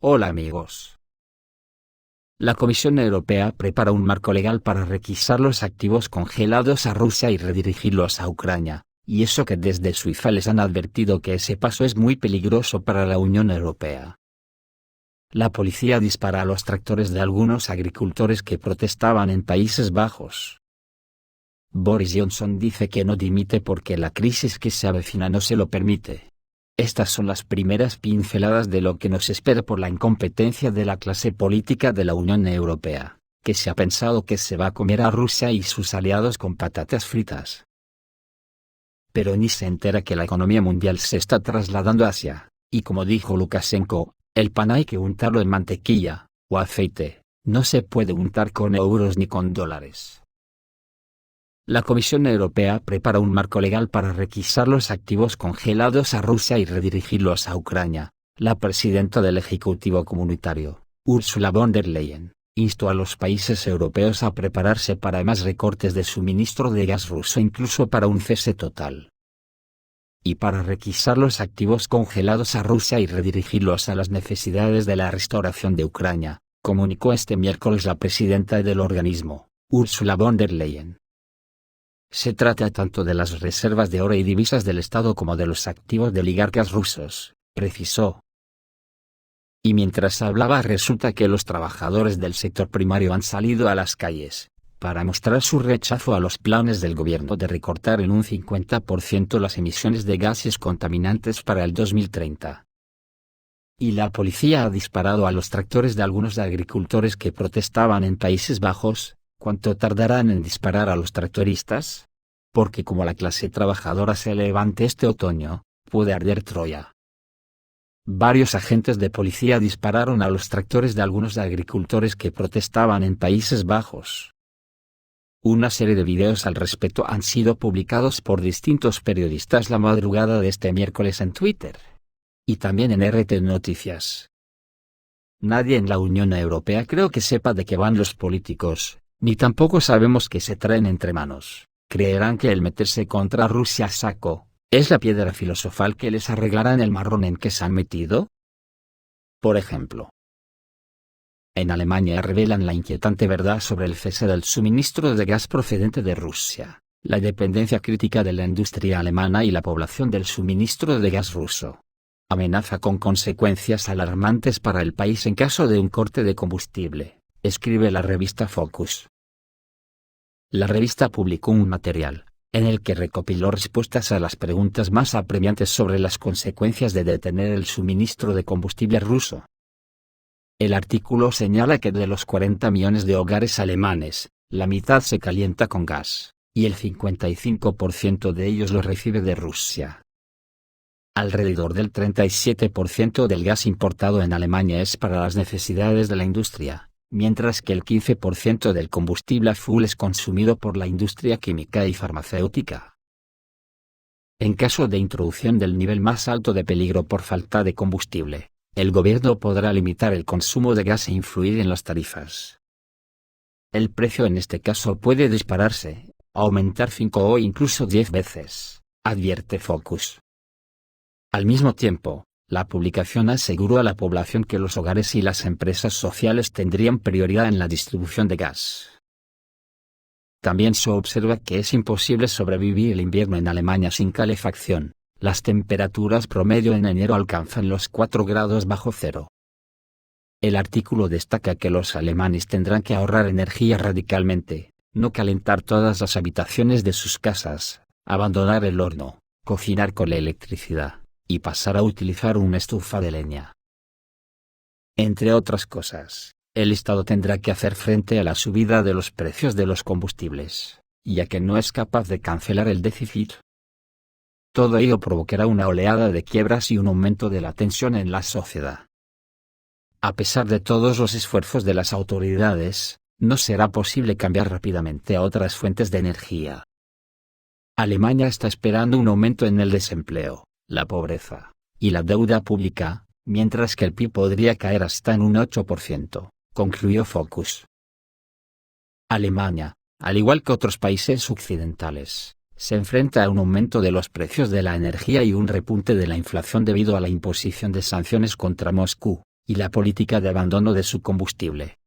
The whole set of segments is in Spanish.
Hola amigos. La Comisión Europea prepara un marco legal para requisar los activos congelados a Rusia y redirigirlos a Ucrania, y eso que desde Suiza les han advertido que ese paso es muy peligroso para la Unión Europea. La policía dispara a los tractores de algunos agricultores que protestaban en Países Bajos. Boris Johnson dice que no dimite porque la crisis que se avecina no se lo permite. Estas son las primeras pinceladas de lo que nos espera por la incompetencia de la clase política de la Unión Europea, que se ha pensado que se va a comer a Rusia y sus aliados con patatas fritas. Pero ni se entera que la economía mundial se está trasladando a Asia, y como dijo Lukashenko, el pan hay que untarlo en mantequilla, o aceite, no se puede untar con euros ni con dólares. La Comisión Europea prepara un marco legal para requisar los activos congelados a Rusia y redirigirlos a Ucrania. La presidenta del Ejecutivo Comunitario, Ursula von der Leyen, instó a los países europeos a prepararse para más recortes de suministro de gas ruso, incluso para un cese total. Y para requisar los activos congelados a Rusia y redirigirlos a las necesidades de la restauración de Ucrania, comunicó este miércoles la presidenta del organismo, Ursula von der Leyen. Se trata tanto de las reservas de oro y divisas del Estado como de los activos de oligarcas rusos, precisó. Y mientras hablaba resulta que los trabajadores del sector primario han salido a las calles, para mostrar su rechazo a los planes del gobierno de recortar en un 50% las emisiones de gases contaminantes para el 2030. Y la policía ha disparado a los tractores de algunos agricultores que protestaban en Países Bajos. ¿Cuánto tardarán en disparar a los tractoristas? Porque como la clase trabajadora se levante este otoño, puede arder Troya. Varios agentes de policía dispararon a los tractores de algunos agricultores que protestaban en Países Bajos. Una serie de videos al respecto han sido publicados por distintos periodistas la madrugada de este miércoles en Twitter. Y también en RT Noticias. Nadie en la Unión Europea creo que sepa de qué van los políticos. Ni tampoco sabemos qué se traen entre manos. Creerán que el meterse contra Rusia a saco es la piedra filosofal que les arreglará en el marrón en que se han metido. Por ejemplo, en Alemania revelan la inquietante verdad sobre el cese del suministro de gas procedente de Rusia, la dependencia crítica de la industria alemana y la población del suministro de gas ruso. Amenaza con consecuencias alarmantes para el país en caso de un corte de combustible, escribe la revista Focus. La revista publicó un material, en el que recopiló respuestas a las preguntas más apremiantes sobre las consecuencias de detener el suministro de combustible ruso. El artículo señala que de los 40 millones de hogares alemanes, la mitad se calienta con gas, y el 55% de ellos lo recibe de Rusia. Alrededor del 37% del gas importado en Alemania es para las necesidades de la industria, mientras que el 15% del combustible fuel es consumido por la industria química y farmacéutica. En caso de introducción del nivel más alto de peligro por falta de combustible, el gobierno podrá limitar el consumo de gas e influir en las tarifas. El precio en este caso puede dispararse, aumentar 5 o incluso 10 veces, advierte Focus. Al mismo tiempo, la publicación aseguró a la población que los hogares y las empresas sociales tendrían prioridad en la distribución de gas. También se observa que es imposible sobrevivir el invierno en Alemania sin calefacción. Las temperaturas promedio en enero alcanzan los 4 grados bajo cero. El artículo destaca que los alemanes tendrán que ahorrar energía radicalmente, no calentar todas las habitaciones de sus casas, abandonar el horno, cocinar con la electricidad, y pasar a utilizar una estufa de leña. Entre otras cosas, el Estado tendrá que hacer frente a la subida de los precios de los combustibles, ya que no es capaz de cancelar el déficit. Todo ello provocará una oleada de quiebras y un aumento de la tensión en la sociedad. A pesar de todos los esfuerzos de las autoridades, no será posible cambiar rápidamente a otras fuentes de energía. Alemania está esperando un aumento en el desempleo, la pobreza y la deuda pública, mientras que el PIB podría caer hasta en un 8%, concluyó Focus. Alemania, al igual que otros países occidentales, se enfrenta a un aumento de los precios de la energía y un repunte de la inflación debido a la imposición de sanciones contra Moscú, y la política de abandono de su combustible.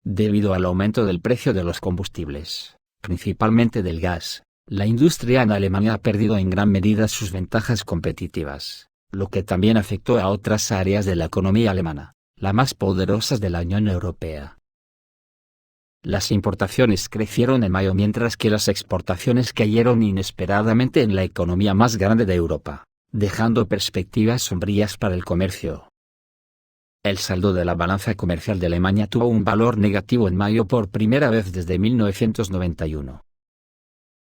Debido al aumento del precio de los combustibles, principalmente del gas, la industria en Alemania ha perdido en gran medida sus ventajas competitivas, lo que también afectó a otras áreas de la economía alemana, las más poderosas de la Unión Europea. Las importaciones crecieron en mayo mientras que las exportaciones cayeron inesperadamente en la economía más grande de Europa, dejando perspectivas sombrías para el comercio. El saldo de la balanza comercial de Alemania tuvo un valor negativo en mayo por primera vez desde 1991.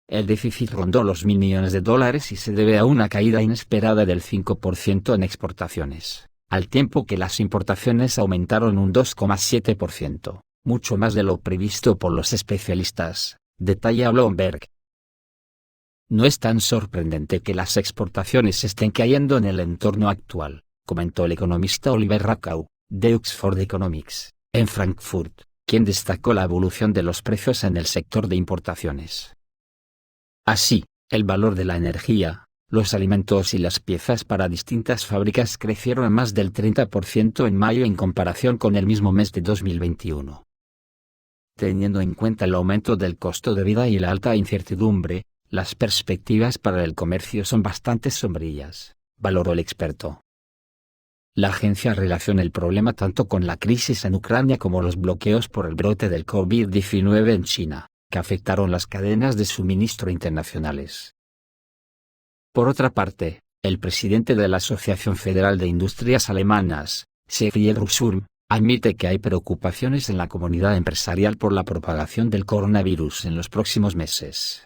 El déficit rondó los $1.000 millones y se debe a una caída inesperada del 5% en exportaciones, al tiempo que las importaciones aumentaron un 2,7%, mucho más de lo previsto por los especialistas, detalla Bloomberg. No es tan sorprendente que las exportaciones estén cayendo en el entorno actual, comentó el economista Oliver Rakau, de Oxford Economics, en Frankfurt, quien destacó la evolución de los precios en el sector de importaciones. Así, el valor de la energía, los alimentos y las piezas para distintas fábricas crecieron más del 30% en mayo en comparación con el mismo mes de 2021. Teniendo en cuenta el aumento del costo de vida y la alta incertidumbre, las perspectivas para el comercio son bastante sombrías, valoró el experto. La agencia relaciona el problema tanto con la crisis en Ucrania como los bloqueos por el brote del COVID-19 en China, que afectaron las cadenas de suministro internacionales. Por otra parte, el presidente de la Asociación Federal de Industrias Alemanas, Seifried Russum, admite que hay preocupaciones en la comunidad empresarial por la propagación del coronavirus en los próximos meses.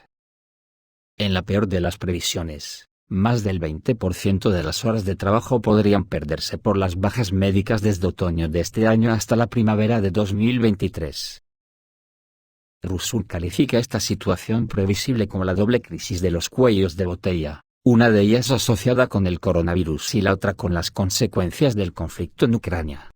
En la peor de las previsiones, más del 20% de las horas de trabajo podrían perderse por las bajas médicas desde otoño de este año hasta la primavera de 2023. Russum califica esta situación previsible como la doble crisis de los cuellos de botella, una de ellas asociada con el coronavirus y la otra con las consecuencias del conflicto en Ucrania.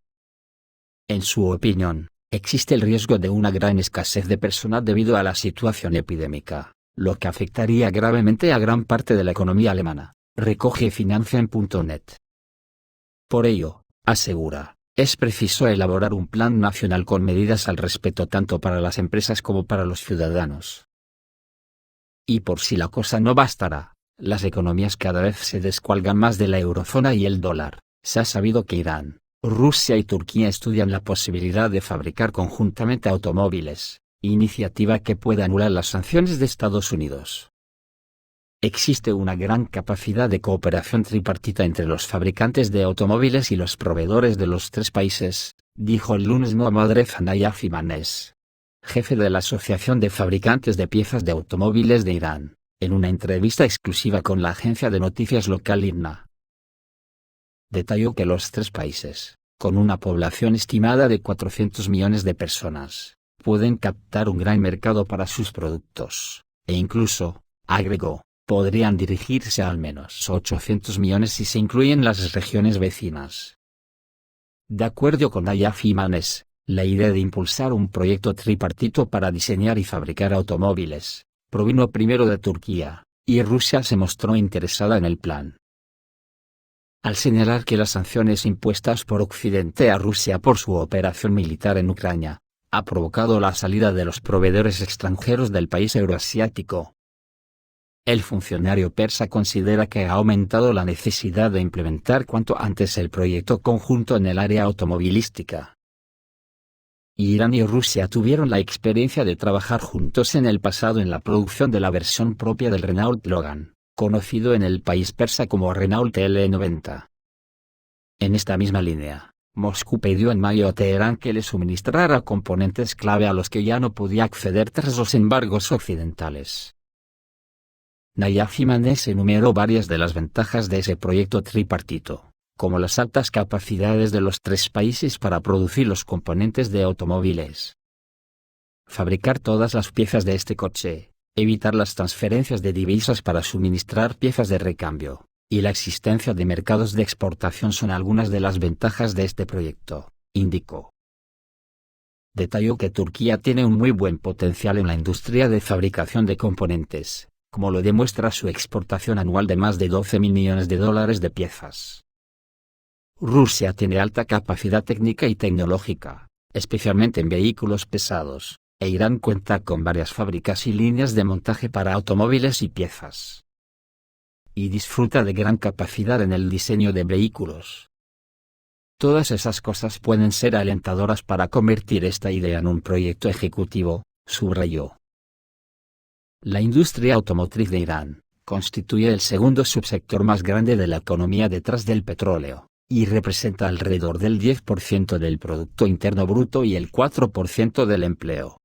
En su opinión, existe el riesgo de una gran escasez de personal debido a la situación epidémica, lo que afectaría gravemente a gran parte de la economía alemana, recoge Finanzen.net. Por ello, asegura, es preciso elaborar un plan nacional con medidas al respecto tanto para las empresas como para los ciudadanos. Y por si la cosa no bastara, las economías cada vez se descuelgan más de la eurozona y el dólar. Se ha sabido que Irán, Rusia y Turquía estudian la posibilidad de fabricar conjuntamente automóviles, iniciativa que puede anular las sanciones de Estados Unidos. Existe una gran capacidad de cooperación tripartita entre los fabricantes de automóviles y los proveedores de los tres países, dijo el lunes Mohammad Nayaf Imanes, jefe de la Asociación de Fabricantes de Piezas de Automóviles de Irán, en una entrevista exclusiva con la agencia de noticias local IRNA. Detalló que los tres países, con una población estimada de 400 millones de personas, pueden captar un gran mercado para sus productos, e incluso, agregó, podrían dirigirse a al menos 800 millones si se incluyen las regiones vecinas. De acuerdo con Nayaf Imanes, la idea de impulsar un proyecto tripartito para diseñar y fabricar automóviles, provino primero de Turquía, y Rusia se mostró interesada en el plan. Al señalar que las sanciones impuestas por Occidente a Rusia por su operación militar en Ucrania, ha provocado la salida de los proveedores extranjeros del país euroasiático. El funcionario persa considera que ha aumentado la necesidad de implementar cuanto antes el proyecto conjunto en el área automovilística. Irán y Rusia tuvieron la experiencia de trabajar juntos en el pasado en la producción de la versión propia del Renault Logan, conocido en el país persa como Renault L90. En esta misma línea, Moscú pidió en mayo a Teherán que le suministrara componentes clave a los que ya no podía acceder tras los embargos occidentales. Nayaf Imanes enumeró varias de las ventajas de ese proyecto tripartito, como las altas capacidades de los tres países para producir los componentes de automóviles. Fabricar todas las piezas de este coche, evitar las transferencias de divisas para suministrar piezas de recambio, y la existencia de mercados de exportación son algunas de las ventajas de este proyecto, indicó. Detalló que Turquía tiene un muy buen potencial en la industria de fabricación de componentes, como lo demuestra su exportación anual de más de $12.000 millones de piezas. Rusia tiene alta capacidad técnica y tecnológica, especialmente en vehículos pesados, e Irán cuenta con varias fábricas y líneas de montaje para automóviles y piezas. Y disfruta de gran capacidad en el diseño de vehículos. Todas esas cosas pueden ser alentadoras para convertir esta idea en un proyecto ejecutivo, subrayó. La industria automotriz de Irán constituye el segundo subsector más grande de la economía detrás del petróleo, y representa alrededor del 10% del Producto Interno Bruto y el 4% del empleo.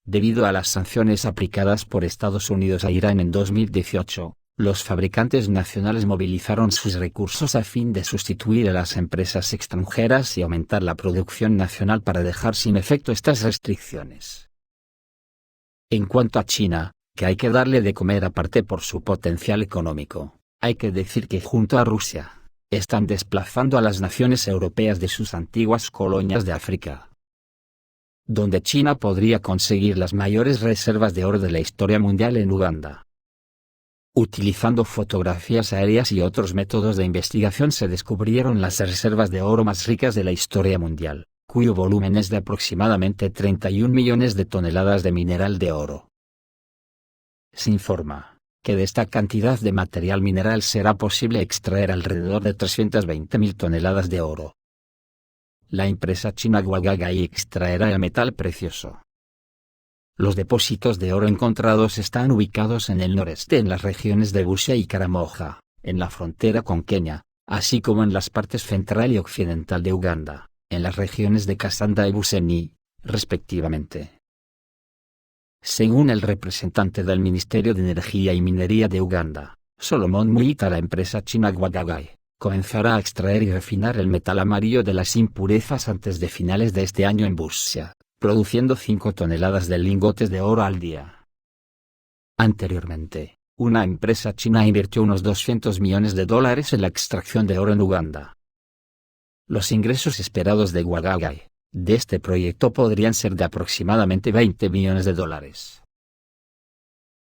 Debido a las sanciones aplicadas por Estados Unidos a Irán en 2018, los fabricantes nacionales movilizaron sus recursos a fin de sustituir a las empresas extranjeras y aumentar la producción nacional para dejar sin efecto estas restricciones. En cuanto a China, que hay que darle de comer aparte por su potencial económico, hay que decir que junto a Rusia, están desplazando a las naciones europeas de sus antiguas colonias de África, donde China podría conseguir las mayores reservas de oro de la historia mundial en Uganda. Utilizando fotografías aéreas y otros métodos de investigación se descubrieron las reservas de oro más ricas de la historia mundial, cuyo volumen es de aproximadamente 31 millones de toneladas de mineral de oro. Se informa que de esta cantidad de material mineral será posible extraer alrededor de 320.000 toneladas de oro. La empresa china Huagai extraerá el metal precioso. Los depósitos de oro encontrados están ubicados en el noreste en las regiones de Busia y Karamoja, en la frontera con Kenia, así como en las partes central y occidental de Uganda, en las regiones de Kasanda y Buseni, respectivamente. Según el representante del Ministerio de Energía y Minería de Uganda, Solomon Muita, la empresa china Huagai comenzará a extraer y refinar el metal amarillo de las impurezas antes de finales de este año en Busia, produciendo 5 toneladas de lingotes de oro al día. Anteriormente, una empresa china invirtió unos $200 millones en la extracción de oro en Uganda. Los ingresos esperados de Huagai de este proyecto podrían ser de aproximadamente $20 millones.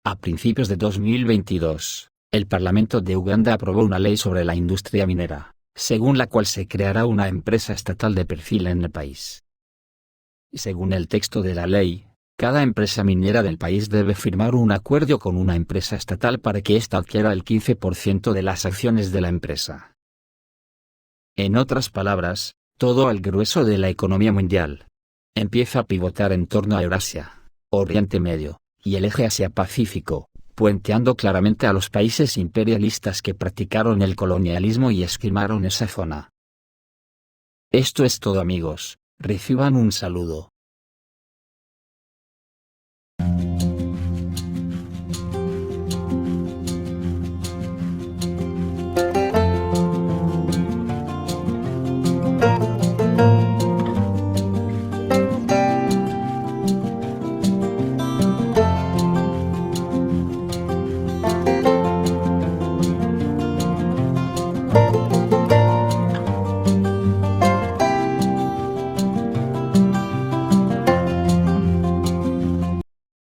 A principios de 2022, el Parlamento de Uganda aprobó una ley sobre la industria minera, según la cual se creará una empresa estatal de perfil en el país. Según el texto de la ley, cada empresa minera del país debe firmar un acuerdo con una empresa estatal para que ésta adquiera el 15% de las acciones de la empresa. En otras palabras, todo el grueso de la economía mundial empieza a pivotar en torno a Eurasia, Oriente Medio, y el eje Asia-Pacífico, puenteando claramente a los países imperialistas que practicaron el colonialismo y esquimaron esa zona. Esto es todo, amigos, reciban un saludo.